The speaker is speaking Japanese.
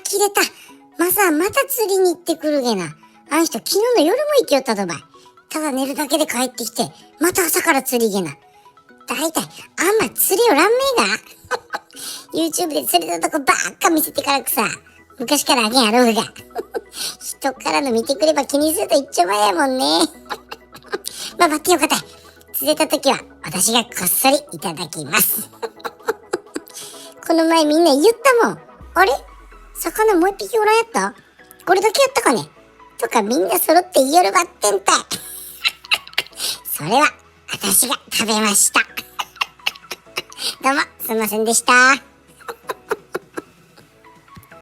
切れた。また釣りに行ってくるげな。あの人昨日の夜も行きよったとばい。ただ寝るだけで帰ってきて、また朝から釣りげな。だいたいあんま釣りよらんめえが。YouTube で釣れたとこばっか見せてからくさ。昔からあげんやろうが。人からの見てくれば気にすると一丁前やもんね。まあ待ってよかった。釣れた時は私がこっそりいただきます。この前みんな言ったもん。あれ魚もう一匹おらんやった？これだけやったかねとかみんな揃って言いよるばってんたい。それは私が食べました。どうもすいませんでした。